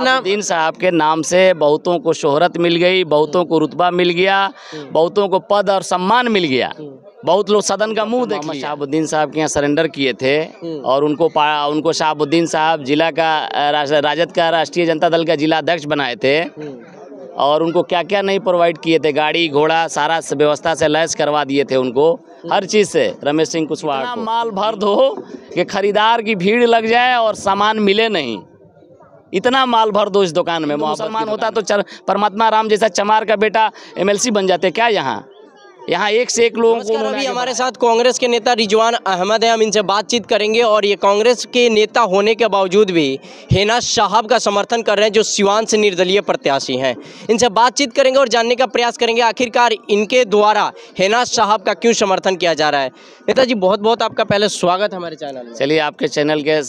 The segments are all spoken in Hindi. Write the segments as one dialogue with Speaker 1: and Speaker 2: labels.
Speaker 1: शहाबुद्दीन साहब के नाम से बहुतों को शोहरत मिल गई, बहुतों को रुतबा मिल गया, बहुतों को पद और सम्मान मिल गया। बहुत लोग सदन का मुंह देख लिया। शहाबुद्दीन साहब के यहाँ सरेंडर किए थे और उनको शहाबुद्दीन साहब जिला का राजद का राष्ट्रीय जनता दल का जिला अध्यक्ष बनाए थे और उनको क्या क्या नहीं प्रोवाइड किए थे, गाड़ी घोड़ा सारा व्यवस्था से लैस करवा दिए थे उनको, हर चीज़ से। रमेश सिंह कुशवाहा को माल भर दो कि खरीदार की भीड़ लग जाए और सामान मिले नहीं, इतना माल भर दो इस दुकान में। मुसलमान होता तो परमात्मा राम जैसा चमार का बेटा एमएलसी बन जाते क्या? यहाँ एक से एक लोगों को।
Speaker 2: अभी हमारे साथ कांग्रेस के नेता रिजवान अहमद है, हम इनसे बातचीत करेंगे। और ये कांग्रेस के नेता होने के बावजूद भी हिना साहब का समर्थन कर रहे हैं, जो सिवान से निर्दलीय प्रत्याशी हैं। इनसे बातचीत करेंगे और जानने का प्रयास करेंगे आखिरकार इनके द्वारा हिना साहब का क्यों समर्थन किया जा रहा है। नेताजी बहुत बहुत आपका पहले स्वागत हमारे चैनल में।
Speaker 1: चलिए, आपके चैनल के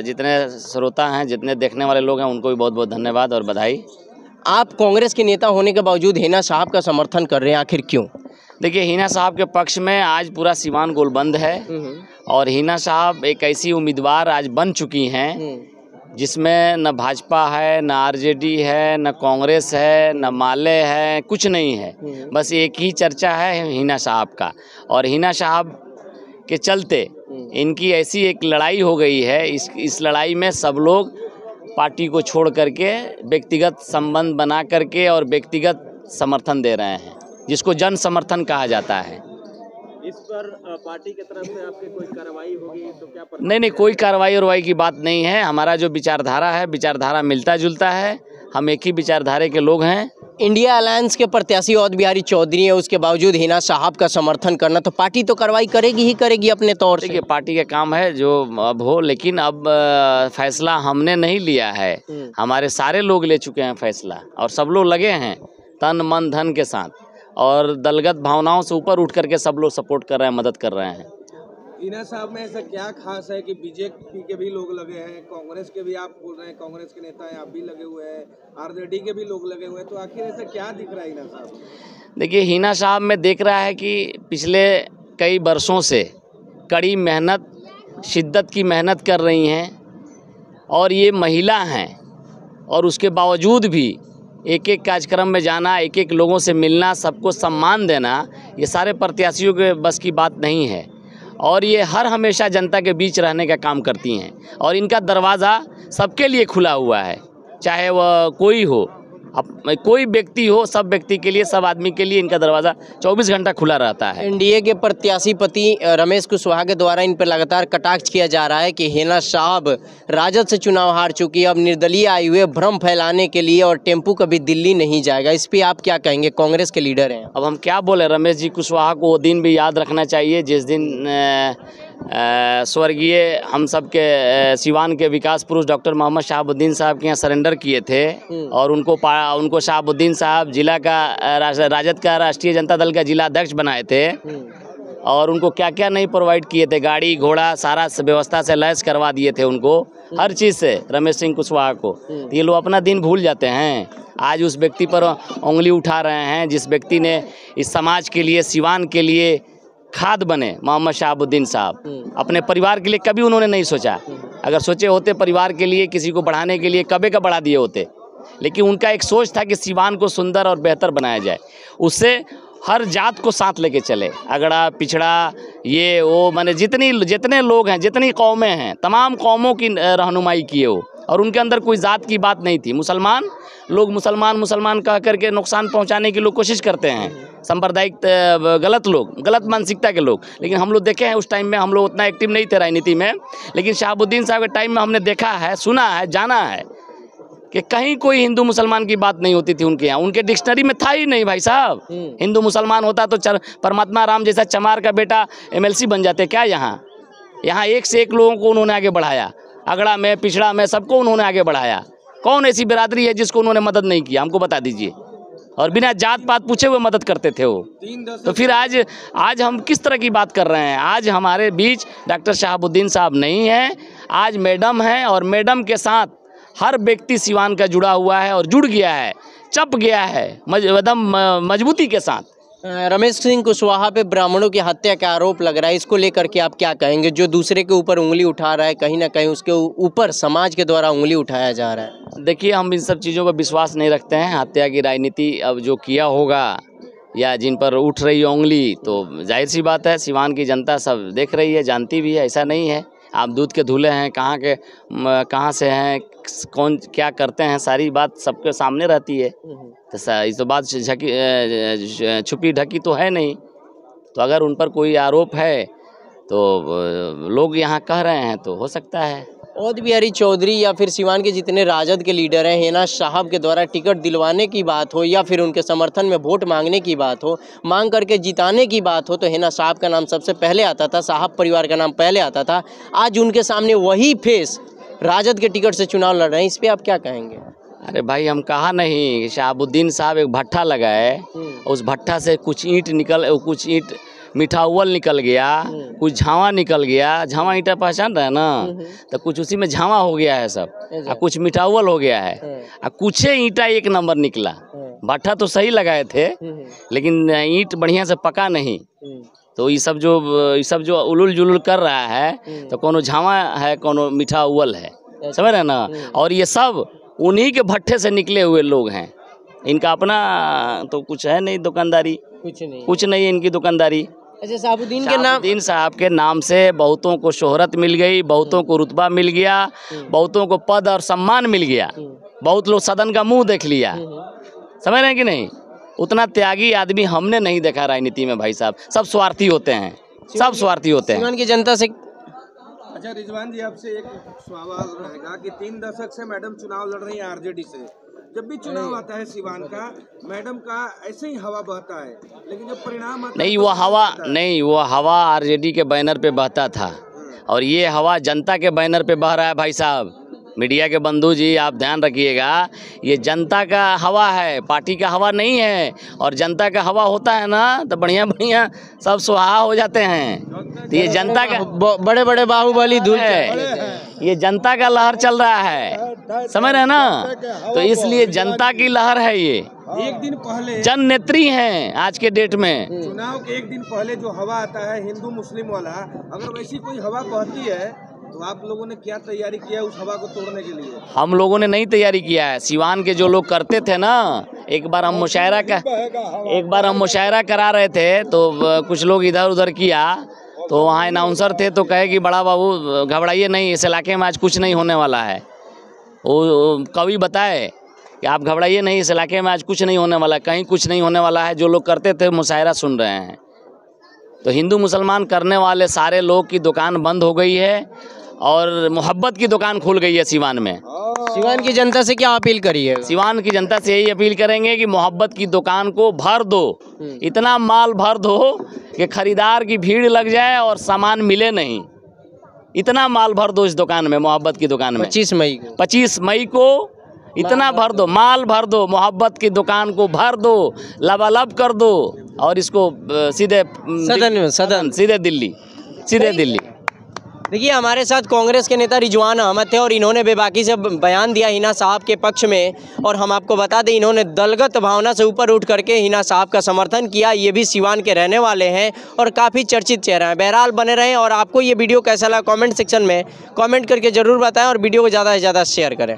Speaker 1: जितने श्रोता हैं, जितने देखने वाले लोग हैं, उनको भी बहुत बहुत धन्यवाद और बधाई।
Speaker 2: आप कांग्रेस के नेता होने के बावजूद हिना साहब का समर्थन कर रहे हैं, आखिर क्यों?
Speaker 1: देखिए, हिना साहब के पक्ष में आज पूरा सिवान गोलबंद है और हिना साहब एक ऐसी उम्मीदवार आज बन चुकी हैं जिसमें न भाजपा है, न आरजेडी है, न कांग्रेस है, न माले है, कुछ नहीं है। बस एक ही चर्चा है हिना साहब का। और हिना साहब के चलते इनकी ऐसी एक लड़ाई हो गई है, इस लड़ाई में सब लोग पार्टी को छोड़ करके व्यक्तिगत संबंध बना करके और व्यक्तिगत समर्थन दे रहे हैं, जिसको जन समर्थन कहा जाता है।
Speaker 2: इस पर पार्टी की तरफ से आपके कोई कार्रवाई होगी तो क्या?
Speaker 1: नहीं, कोई कार्रवाई की बात नहीं है। हमारा जो विचारधारा है, विचारधारा मिलता जुलता है, हम एक ही विचारधारा के लोग हैं।
Speaker 2: इंडिया अलायंस के प्रत्याशी अवध बिहारी चौधरी है, उसके बावजूद हिना साहब का समर्थन करना, तो पार्टी तो कार्रवाई करेगी ही करेगी अपने तौर से।
Speaker 1: देखिए, पार्टी का काम है जो अब हो, लेकिन अब फैसला हमने नहीं लिया है, हमारे सारे लोग ले चुके हैं फैसला और सब लोग लगे हैं तन मन धन के साथ और दलगत भावनाओं से ऊपर उठ करके सब लोग सपोर्ट कर रहे हैं, मदद कर रहे हैं।
Speaker 3: हिना साहब में ऐसा क्या खास है कि बीजेपी के भी लोग लगे हैं, कांग्रेस के भी, आप बोल रहे हैं कांग्रेस के नेता हैं, आप भी लगे हुए हैं, आरजेडी के भी लोग लगे हुए हैं, तो आखिर ऐसा क्या दिख रहा है हिना साहब?
Speaker 1: देखिए, हिना साहब में देख रहा है कि पिछले कई वर्षों से कड़ी मेहनत, शिद्दत की मेहनत कर रही हैं और ये महिला हैं और उसके बावजूद भी एक एक कार्यक्रम में जाना, एक एक लोगों से मिलना, सबको सम्मान देना, ये सारे प्रत्याशियों के बस की बात नहीं है। और ये हर हमेशा जनता के बीच रहने का काम करती हैं और इनका दरवाज़ा सबके लिए खुला हुआ है, चाहे वह कोई हो, कोई व्यक्ति हो, सब व्यक्ति के लिए, सब आदमी के लिए इनका दरवाज़ा 24 घंटा खुला रहता है।
Speaker 2: एनडीए के प्रत्याशी पति रमेश कुशवाहा के द्वारा इन पर लगातार कटाक्ष किया जा रहा है कि हिना साहब राजद से चुनाव हार चुकी है, अब निर्दलीय आए हुए भ्रम फैलाने के लिए और टेम्पू कभी दिल्ली नहीं जाएगा। इस पर आप क्या कहेंगे? कांग्रेस के लीडर हैं।
Speaker 1: अब हम क्या बोले, रमेश जी कुशवाहा को वो दिन भी याद रखना चाहिए जिस दिन स्वर्गीय हम सब के सिवान के विकास पुरुष डॉक्टर मोहम्मद शहाबुद्दीन साहब के यहाँ सरेंडर किए थे और उनको शहाबुद्दीन साहब जिला का राजद का राष्ट्रीय जनता दल का जिला अध्यक्ष बनाए थे और उनको क्या क्या नहीं प्रोवाइड किए थे, गाड़ी घोड़ा सारा व्यवस्था से लैस करवा दिए थे उनको, हर चीज़ से, रमेश सिंह कुशवाहा को। ये लोग अपना दिन भूल जाते हैं। आज उस व्यक्ति पर उंगली उठा रहे हैं जिस व्यक्ति ने इस समाज के लिए, सिवान के लिए खाद बने, मोहम्मद शहाबुद्दीन साहब। अपने परिवार के लिए कभी उन्होंने नहीं सोचा, अगर सोचे होते परिवार के लिए, किसी को बढ़ाने के लिए, कभी का बढ़ा दिए होते। लेकिन उनका एक सोच था कि सिवान को सुंदर और बेहतर बनाया जाए, उससे हर जात को साथ लेके चले, अगड़ा पिछड़ा ये वो, माने जितने लोग हैं, जितनी कौमें हैं, तमाम कौमों की रहनुमाई किए वो। और उनके अंदर कोई जात की बात नहीं थी। मुसलमान लोग मुसलमान कह करके नुकसान पहुंचाने की लोग कोशिश करते हैं, सांप्रदायिक गलत लोग, गलत मानसिकता के लोग। लेकिन हम लोग देखे हैं उस टाइम में, हम लोग उतना एक्टिव नहीं थे राजनीति में, लेकिन शहाबुद्दीन साहब के टाइम में हमने देखा है, सुना है, जाना है कि कहीं कोई हिंदू मुसलमान की बात नहीं होती थी उनके यहाँ। उनके डिक्शनरी में था ही नहीं भाई साहब। हिंदू मुसलमान होता तो परमात्मा राम जैसा चमार का बेटा एमएलसी बन जाते क्या? यहाँ एक से एक लोगों को उन्होंने आगे बढ़ाया, अगड़ा में पिछड़ा में सबको उन्होंने आगे बढ़ाया। कौन ऐसी बिरादरी है जिसको उन्होंने मदद नहीं किया? हमको बता दीजिए। और बिना जात पात पूछे हुए मदद करते थे वो। तो फिर आज हम किस तरह की बात कर रहे हैं? आज हमारे बीच डॉक्टर शहाबुद्दीन साहब नहीं हैं, आज मैडम हैं और मैडम के साथ हर व्यक्ति सिवान का जुड़ा हुआ है और जुड़ गया है, चप गया है एकदम मजबूती के साथ।
Speaker 2: रमेश सिंह कुशवाहा पे ब्राह्मणों की हत्या का आरोप लग रहा है, इसको लेकर के आप क्या कहेंगे? जो दूसरे के ऊपर उंगली उठा रहा है, कहीं ना कहीं उसके ऊपर समाज के द्वारा उंगली उठाया जा रहा है।
Speaker 1: देखिए, हम इन सब चीज़ों पर विश्वास नहीं रखते हैं। हत्या की राजनीति अब जो किया होगा या जिन पर उठ रही है उंगली, तो जाहिर सी बात है सिवान की जनता सब देख रही है, जानती भी है। ऐसा नहीं है आप दूध के धुले हैं, कहाँ से हैं, कौन क्या करते हैं, सारी बात सबके सामने रहती है। तो इस तो बात छुपी ढकी तो है नहीं। तो अगर उन पर कोई आरोप है तो लोग यहाँ कह रहे हैं तो हो सकता है।
Speaker 2: औध बिहारी चौधरी या फिर सिवान के जितने राजद के लीडर हैं, हिना साहब के द्वारा टिकट दिलवाने की बात हो या फिर उनके समर्थन में वोट मांगने की बात हो, मांग करके जिताने की बात हो, तो हिना साहब का नाम सबसे पहले आता था, साहब परिवार का नाम पहले आता था। आज उनके सामने वही फेस राजद के टिकट से चुनाव लड़ रहे हैं, इस पर आप क्या कहेंगे?
Speaker 1: अरे भाई, हम कहा नहीं कि शहाबुद्दीन साहब एक भट्ठा लगाए, उस भट्ठा से कुछ ईंट मीठा उवल निकल गया, कुछ झावा निकल गया। झावा ईंटा पहचान रहे हैं ना, तो कुछ उसी में झावा हो गया है सब, और कुछ मीठा उवल हो गया है, और कुछ ईंटा एक नंबर निकला। भट्ठा तो सही लगाए थे, लेकिन ईंट बढ़िया से पका नहीं। तो ये सब जो उलुल जुलुल कर रहा है, तो कोनो झावा है, कोनो मीठा उवल है, समझ रहे ना। और ये सब उन्हीं के भट्ठे से निकले हुए लोग हैं। इनका अपना तो कुछ है नहीं, दुकानदारी कुछ नहीं है इनकी दुकानदारी।
Speaker 2: अच्छा, शहाबुद्दीन
Speaker 1: साहब के नाम से बहुतों को शोहरत मिल गई, बहुतों को रुतबा मिल गया, बहुतों को पद और सम्मान मिल गया, बहुत लोग सदन का मुंह देख लिया, समझ रहे हैं कि नहीं। उतना त्यागी आदमी हमने नहीं देखा राजनीति में भाई साहब। सब स्वार्थी होते हैं, सब स्वार्थी होते हैं।
Speaker 2: सिवान की जनता से
Speaker 3: अच्छा रिजवान जी, आपसे एक सवाल रहेगा कि 3 दशक से मैडम चुनाव लड़ रही हैं आरजेडी से। जब भी चुनाव आता है सिवान का, मैडम का ऐसे ही हवा बहता है, लेकिन जब परिणाम आता
Speaker 1: नहीं,
Speaker 3: है
Speaker 1: वो हवा आरजेडी के बैनर पे बहता था, और ये हवा जनता के बैनर पे बह रहा है भाई साहब। मीडिया के बंधु जी, आप ध्यान रखिएगा, ये जनता का हवा है, पार्टी का हवा नहीं है। और जनता का हवा होता है ना, तो बढ़िया बढ़िया सब सुहा हो जाते हैं। तो ये जनता का
Speaker 2: बड़े बड़े बाहुबली धूल
Speaker 1: है, ये जनता का लहर चल रहा है, समझ रहे हैं ना। तो इसलिए जनता की लहर है ये।
Speaker 3: एक दिन पहले
Speaker 1: जन नेत्री हैं आज के डेट में।
Speaker 3: चुनाव के एक दिन पहले जो हवा आता है हिंदू मुस्लिम वाला, अगर वैसी कोई हवा बहती है तो आप लोगों ने क्या तैयारी किया है उस हवा को तोड़ने के लिए? हम लोगों ने नहीं तैयारी किया है। सिवान के जो लोग करते थे ना, एक बार हम मुशायरा करा रहे थे, तो कुछ लोग इधर उधर किया, तो वहाँ अनाउंसर थे, तो कहे कि बड़ा बाबू घबराइए नहीं, इस इलाके में आज कुछ नहीं होने वाला है। वो कवि बताए कि आप घबराइए नहीं, इस इलाके में आज कुछ नहीं होने वाला, कहीं कुछ नहीं होने वाला है। जो लोग करते थे मुशायरा सुन रहे हैं। तो हिंदू मुसलमान करने वाले सारे लोग की दुकान बंद हो गई है, और मोहब्बत की दुकान खुल गई है सिवान में।
Speaker 2: सिवान की जनता से क्या अपील करिए?
Speaker 1: सिवान की जनता से यही अपील करेंगे कि मोहब्बत की दुकान को भर दो, इतना माल भर दो कि खरीदार की भीड़ लग जाए और सामान मिले नहीं। इतना माल भर दो इस दुकान में, मोहब्बत की दुकान में। 25 मई को इतना भर दो, माल भर दो, मोहब्बत की दुकान को भर दो, लबालब कर दो, और इसको सीधे दिल्ली।
Speaker 2: देखिए, हमारे साथ कांग्रेस के नेता रिजवान अहमद थे, और इन्होंने बेबाकी से बयान दिया हिना साहब के पक्ष में। और हम आपको बता दें, इन्होंने दलगत भावना से ऊपर उठ करके हिना साहब का समर्थन किया। ये भी सिवान के रहने वाले हैं और काफ़ी चर्चित चेहरा है। बहरहाल बने रहें, और आपको ये वीडियो कैसा लगा कमेंट सेक्शन में कमेंट करके ज़रूर बताएं, और वीडियो को ज़्यादा से ज़्यादा शेयर करें।